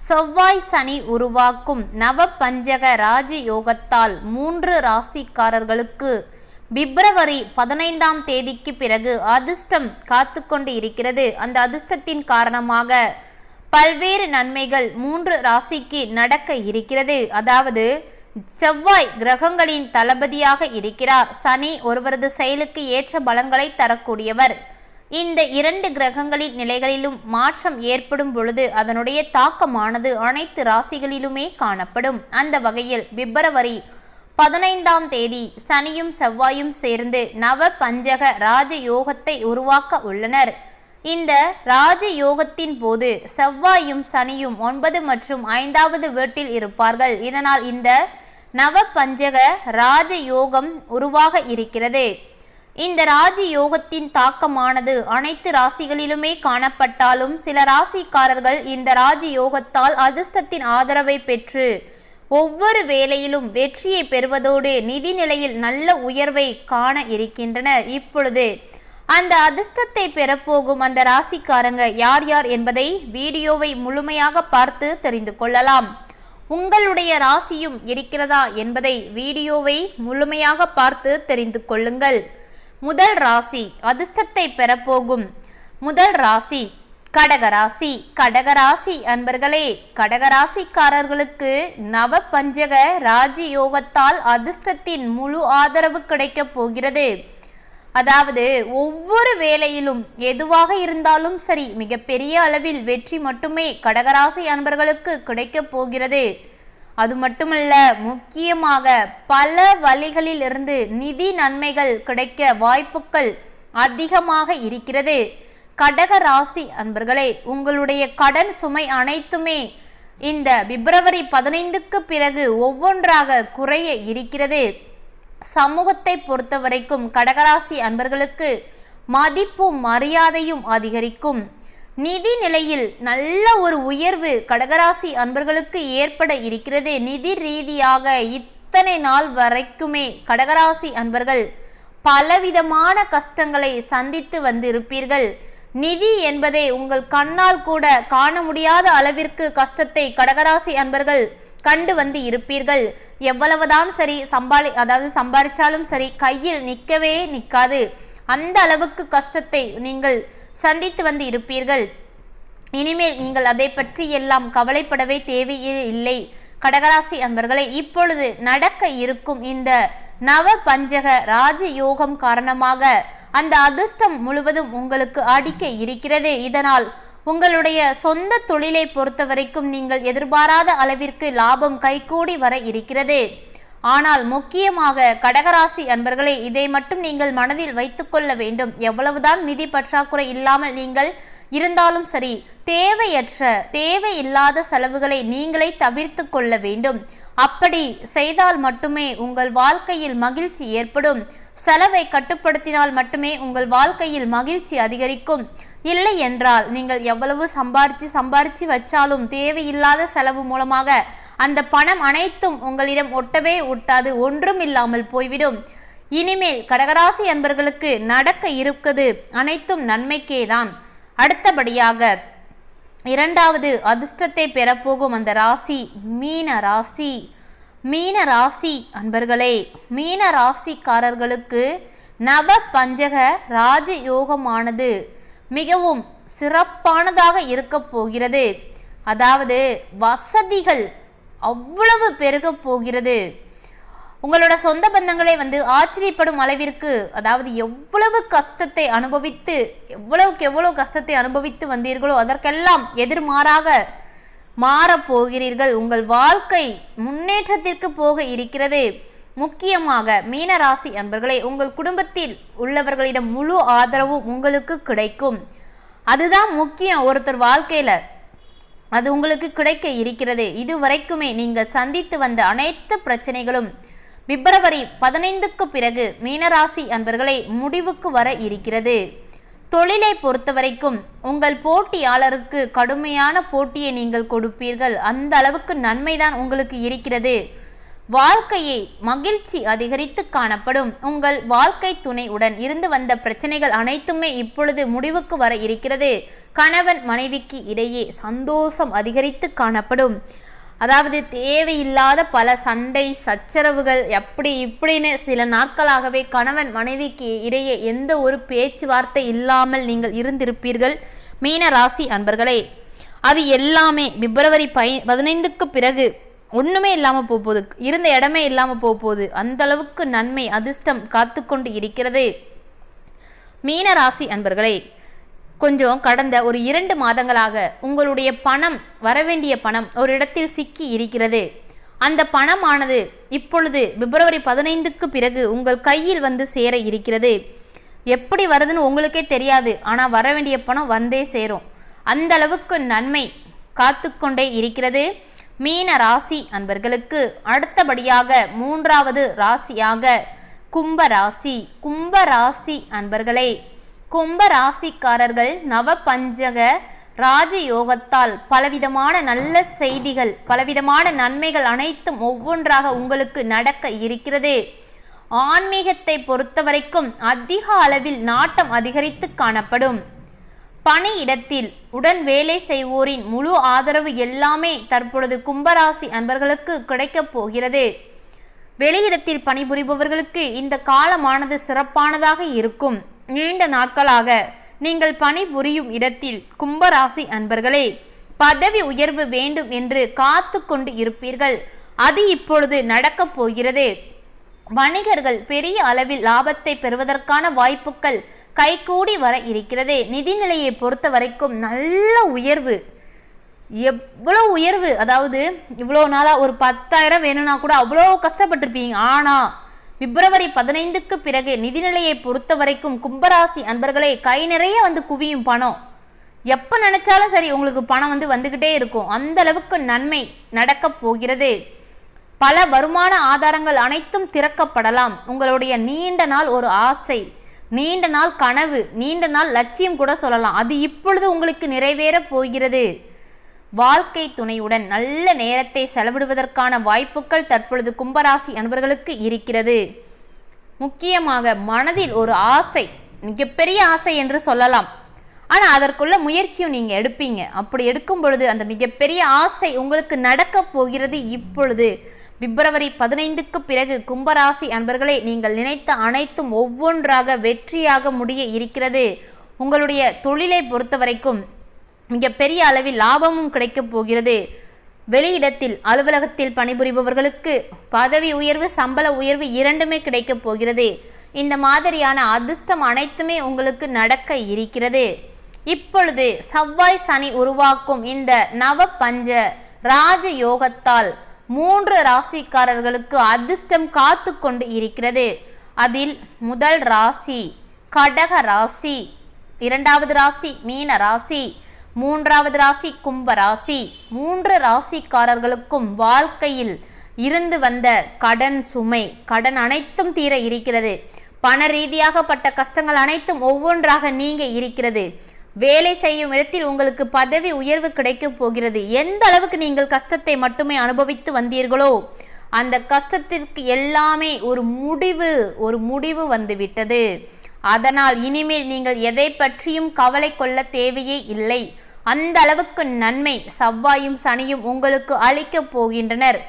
செவ்வாய் சனி உருவாக்கும் நவ பஞ்சக ராஜயோகத்தால் 3 ராசிக்காரர்களுக்கு பிப்ரவரி 15ஆம் தேதிக்கு பிறகு அதிர்ஷ்டம் காத்து கொண்டு இருக்கிறது. அந்த அதிர்ஷ்டத்தின் காரணமாக பல்வேறு நன்மைகள் 3 ராசிக்கு நடக்க இருக்கிறது. அதாவது செவ்வாய் கிரகங்களின் தளபதியாக இருக்கிறார். சனி ஒருவரது செயலுக்கு ஏற்ற பலன்களை தரக்கூடியவர். இந்த 2 கிரகங்களின் நிலைகளிலும் மாற்றம் ஏற்படும் பொழுது அதனுடைய தாக்கமானது அனைத்து ராசிகளிலுமே காணப்படும். அந்த வகையில் பிப்ரவரி 15ஆம் தேதி சனியும் செவ்வாயும் சேர்ந்து நவ பஞ்சக ராஜயோகத்தை உருவாக்க உள்ளனர். இந்த ராஜயோகத்தின் போது செவ்வாயும் சனியும் 9 மற்றும் 5வது வீட்டில் இருப்பார்கள். இதனால் இந்த நவ பஞ்சக ராஜயோகம் உருவாக இருக்கிறது. இந்த ராஜயோகத்தின் தாக்கமானது அனைத்து ராசிகளிலுமே காணப்பட்டாலும் சில ராசிக்காரர்கள் இந்த ராஜயோகத்தால் அதிர்ஷ்டத்தின் ஆதரவை பெற்று ஒவ்வொரு வேளையிலும் வெற்றியை பெறுவதோடு நிதி நிலையில் நல்ல உயர்வை காண இருக்கின்றனர். இப்பொழுது அந்த அதிர்ஷ்டத்தை பெறப்போகும் அந்த ராசிக்காரங்க யார் யார் என்பதை வீடியோவை முழுமையாக பார்த்து தெரிந்து கொள்ளலாம். உங்களுடைய ராசியும் இருக்கிறதா என்பதை வீடியோவை முழுமையாக பார்த்து தெரிந்து கொள்ளுங்கள். முதல் ராசி, அதிர்ஷ்டத்தை பெறப்போகும் முதல் ராசி கடகராசி. கடகராசி அன்பர்களே, கடகராசிக்காரர்களுக்கு நவ பஞ்சக ராஜயோகத்தால் அதிர்ஷ்டத்தின் முழு ஆதரவு கிடைக்கப் போகிறது. அதாவது ஒவ்வொரு வேளையிலும் எதுவாக இருந்தாலும் சரி மிகப்பெரிய அளவில் வெற்றி மட்டுமே கடகராசி அன்பர்களுக்கு கிடைக்கப் போகிறது. அது மட்டுமல்ல, முக்கியமாக பல வழிகளில் இருந்து நிதி நன்மைகள் கிடைக்க வாய்ப்புகள் அதிகமாக இருக்கிறது. கடகராசி அன்பர்களே, உங்களுடைய கடன் சுமை அனைத்துமே இந்த பிப்ரவரி 15க்கு பிறகு ஒவ்வொன்றாக குறைய இருக்கிறது. சமூகத்தை பொறுத்த வரைக்கும் கடகராசி அன்பர்களுக்கு மதிப்பும் மரியாதையும் அதிகரிக்கும். நிதி நிலையில் நல்ல ஒரு உயர்வு கடகராசி அன்பர்களுக்கு ஏற்பட இருக்கிறது. நிதி ரீதியாக இத்தனை நாள் வரைக்குமே கடகராசி அன்பர்கள் பலவிதமான கஷ்டங்களை சந்தித்து வந்திருப்பீர்கள். நிதி என்பதை உங்கள் கண்ணால் கூட காண முடியாத அளவிற்கு கஷ்டத்தை கடகராசி அன்பர்கள் கண்டு வந்து இருப்பீர்கள். எவ்வளவுதான் சரி சம்பாதிச்சாலும் சரி கையில் நிற்கவே நிற்காது. அந்த அளவுக்கு கஷ்டத்தை நீங்கள் சந்தித்து வந்து இருப்பீர்கள். இனிமேல் நீங்கள் அதை பற்றி எல்லாம் கவலைப்படவே தேவையே இல்லை. கடகராசி அன்பர்களை, இப்பொழுது நடக்க இருக்கும் இந்த நவ பஞ்சக ராஜயோகம் காரணமாக அந்த அதிர்ஷ்டம் முழுவதும் உங்களுக்கு அடிக்க இருக்கிறது. இதனால் உங்களுடைய சொந்த தொழிலை பொறுத்த வரைக்கும் நீங்கள் எதிர்பாராத அளவிற்கு லாபம் கைகூடி வர இருக்கிறது. ஆனால் முக்கியமாக கடகராசி அன்பர்களே, இதை மட்டும் நீங்கள் மனதில் வைத்துக் கொள்ள வேண்டும். எவ்வளவுதான் நிதி பற்றாக்குறை இல்லாமல் நீங்கள் இருந்தாலும் சரி, தேவையில்லாத செலவுகளை நீங்களே தவிர்த்து கொள்ள வேண்டும். அப்படி செய்தால் மட்டுமே உங்கள் வாழ்க்கையில் மகிழ்ச்சி ஏற்படும். செலவை கட்டுப்படுத்தினால் மட்டுமே உங்கள் வாழ்க்கையில் மகிழ்ச்சி அதிகரிக்கும். இல்லை என்றால் நீங்கள் எவ்வளவு சம்பாரிச்சு வச்சாலும் தேவையில்லாத செலவு மூலமாக அந்த பணம் அனைத்தும் உங்களிடம் ஒட்டவே ஒட்டாது, ஒன்றும் இல்லாமல் போய்விடும். இனிமேல் கடகராசி அன்பர்களுக்கு நடக்க இருக்குது அனைத்தும் நன்மைக்கே தான். அடுத்தபடியாக இரண்டாவது அதிர்ஷ்டத்தை பெறப்போகும் அந்த ராசி மீன ராசி. மீன ராசி அன்பர்களே, மீன ராசிக்காரர்களுக்கு நவ பஞ்சக ராஜயோகமானது மிகவும் சிறப்பானதாக இருக்க போகிறது. அதாவது வசதிகள் அவ்வளவு பெருக போகிறது. உங்களோட சொந்த பந்தங்களே ஆச்சரியப்படும் அளவிற்கு, அதாவது எவ்வளவு கஷ்டத்தை அனுபவித்து எவ்வளவு கஷ்டத்தை அனுபவித்து வந்தீர்களோ அதற்கெல்லாம் எதிர்மாறாக மாறப்போகிறீர்கள். உங்கள் வாழ்க்கை முன்னேற்றத்திற்கு போக இருக்கிறது. முக்கியமாக மீனராசி அன்பர்களே, உங்கள் குடும்பத்தில் உள்ளவர்களிடம் முழு ஆதரவும் உங்களுக்கு கிடைக்கும். அதுதான் முக்கியம் ஒருத்தர் வாழ்க்கையில, அது உங்களுக்கு கிடைக்க இருக்கிறது. இதுவரைக்குமே நீங்கள் சந்தித்து வந்த அனைத்து பிரச்சனைகளும் பிப்ரவரி 15க்கு பிறகு மீனராசி அன்பர்களை முடிவுக்கு வர இருக்கிறது. தொழிலை பொறுத்தவரைக்கும் உங்கள் போட்டியாளருக்கு கடுமையான போட்டியை நீங்கள் கொடுப்பீர்கள். அந்த அளவுக்கு நன்மைதான் உங்களுக்கு இருக்கிறது. வாழ்க்கையை மகிழ்ச்சி அதிகரித்து காணப்படும். உங்கள் வாழ்க்கை துணையுடன் இருந்து வந்த பிரச்சனைகள் அனைத்துமே இப்பொழுது முடிவுக்கு வர இருக்கிறது. கணவன் மனைவிக்கு இடையே சந்தோஷம் அதிகரித்து காணப்படும். அதாவது தேவையில்லாத பல சண்டை சச்சரவுகள் அப்படி இப்படின்னு சில நாட்களாகவே கணவன் மனைவிக்கு இடையே எந்த ஒரு பேச்சுவார்த்தை இல்லாமல் நீங்கள் இருந்திருப்பீர்கள் மீன ராசி அன்பர்களே. அது எல்லாமே பிப்ரவரி 15க்கு பிறகு ஒண்ணுமே இல்லாம போகுது, இருந்த இடமே இல்லாம போகுது. அந்த அளவுக்கு நன்மை அதிர்ஷ்டம் காத்து கொண்டு இருக்கிறது. மீன ராசி அன்பர்களே, கொஞ்சம் கடந்த ஒரு 2 மாதங்களாக உங்களுடைய பணம், வரவேண்டிய பணம் ஒரு இடத்தில் சிக்கி இருக்கிறது. அந்த பணமானது இப்பொழுது பிப்ரவரி 15க்கு பிறகு உங்கள் கையில் வந்து சேர இருக்கிறது. எப்படி வருதுன்னு உங்களுக்கே தெரியாது, ஆனா வரவேண்டிய பணம் வந்தே சேரும். அந்த அளவுக்கு நன்மை காத்து கொண்டே இருக்கிறது. மீன ராசி அன்பர்களுக்கு அடுத்தபடியாக 3வது ராசியாக கும்பராசி. கும்பராசி அன்பர்களே, கும்பராசிக்காரர்கள் நவபஞ்சக ராஜயோகத்தால் பலவிதமான நல்ல செய்திகள், பலவிதமான நன்மைகள் அனைத்தும் ஒவ்வொன்றாக உங்களுக்கு நடக்க இருக்கிறது. ஆன்மீகத்தை பொறுத்தவரைக்கும் அதிக அளவில் நாட்டம் அதிகரித்து காணப்படும். பணியிடத்தில் உடன் வேலை செய்வோரின் முழு ஆதரவு எல்லாமே தற்பொழுது கும்பராசி அன்பர்களுக்கு கிடைக்கப் போகிறது. வெளியிடத்தில் பணிபுரிபவர்களுக்கு இந்த காலமானது சிறப்பானதாக இருக்கும். நீண்ட நாட்களாக நீங்கள் பணிபுரியும் இடத்தில் கும்பராசி அன்பர்களே பதவி உயர்வு வேண்டும் என்று காத்து கொண்டு இருப்பீர்கள். அது இப்பொழுது நடக்கப் போகிறது. வணிகர்கள் பெரிய அளவில் லாபத்தை பெறுவதற்கான வாய்ப்புகள் கைகூடி வர இருக்கிறது. நிதிநிலையை பொறுத்த வரைக்கும் நல்ல உயர்வு, எவ்வளோ உயர்வு, அதாவது இவ்வளோ நாளாக ஒரு 10,000 வேணும்னா கூட அவ்வளோ கஷ்டப்பட்டிருப்பீங்க. ஆனால் பிப்ரவரி 15க்கு பிறகு நிதிநிலையை பொறுத்த வரைக்கும் கும்பராசி அன்பர்களே கை நிறைய வந்து குவியும் பணம். எப்போ நினைச்சாலும் சரி உங்களுக்கு பணம் வந்துக்கிட்டே இருக்கும். அந்த அளவுக்கு நன்மை நடக்கப் போகிறது. பல வருமான ஆதாரங்கள் அனைத்தும் திறக்கப்படலாம். உங்களுடைய நீண்ட நாள் ஒரு ஆசை, நீண்ட நாள் கனவு, நீண்ட நாள் லட்சியம் கூட சொல்லலாம், அது இப்பொழுது உங்களுக்கு நிறைவேற போகிறது. வாழ்க்கை துணையுடன் நல்ல நேரத்தை செலவிடுவதற்கான வாய்ப்புகள் தற்பொழுது கும்பராசி அன்பர்களுக்கு இருக்கிறது. முக்கியமாக மனதில் ஒரு ஆசை, மிகப்பெரிய ஆசை என்று சொல்லலாம். ஆனால் அதற்குள்ள முயற்சியும் நீங்கள் எடுப்பீங்க. அப்படி எடுக்கும் பொழுது அந்த மிகப்பெரிய ஆசை உங்களுக்கு நடக்க போகிறது. இப்பொழுது பிப்ரவரி 15க்கு பிறகு கும்பராசி அன்பர்களே நீங்கள் நினைத்த அனைத்தும் ஒவ்வொன்றாக வெற்றியாக முடிய இருக்கிறது. உங்களுடைய தொழிலை பொறுத்த வரைக்கும் மிகப்பெரிய அளவில் லாபமும் கிடைக்கப் போகிறது. வெளியிடத்தில் அலுவலகத்தில் பணிபுரிபவர்களுக்கு பதவி உயர்வு, சம்பள உயர்வு இரண்டுமே கிடைக்கப் போகிறது. இந்த மாதிரியான அதிர்ஷ்டம் அனைத்துமே உங்களுக்கு நடக்க இருக்கிறது. இப்பொழுது செவ்வாய் சனி உருவாக்கும் இந்த நவபஞ்ச ராஜயோகத்தால் 3 ராசிக்காரர்களுக்கு அதிர்ஷ்டம் காத்து கொண்டு இருக்கிறது. அதில் முதல் ராசி கடக ராசி, 2வது ராசி மீன ராசி, 3வது ராசி கும்ப ராசி. 3 ராசிக்காரர்களுக்கும் வாழ்க்கையில் இருந்து வந்த கடன் சுமை, கடன் அனைத்தும் தீர இருக்கிறது. பண ரீதியாகப்பட்ட கஷ்டங்கள் அனைத்தும் ஒவ்வொன்றாக நீங்க இருக்கிறது. வேலை செய்யும் இடத்தில் உங்களுக்கு பதவி உயர்வு கிடைக்கப் போகிறது. எந்த அளவுக்கு நீங்கள் கஷ்டத்தை மட்டுமே அனுபவித்து வந்தீர்களோ அந்த கஷ்டத்திற்கு எல்லாமே ஒரு முடிவு வந்துவிட்டது. அதனால் இனிமேல் நீங்கள் எதை பற்றியும் கவலை கொள்ள தேவையே இல்லை. அந்த அளவுக்கு நன்மை செவ்வாயும் சனியும் உங்களுக்கு அளிக்கப் போகின்றனர்.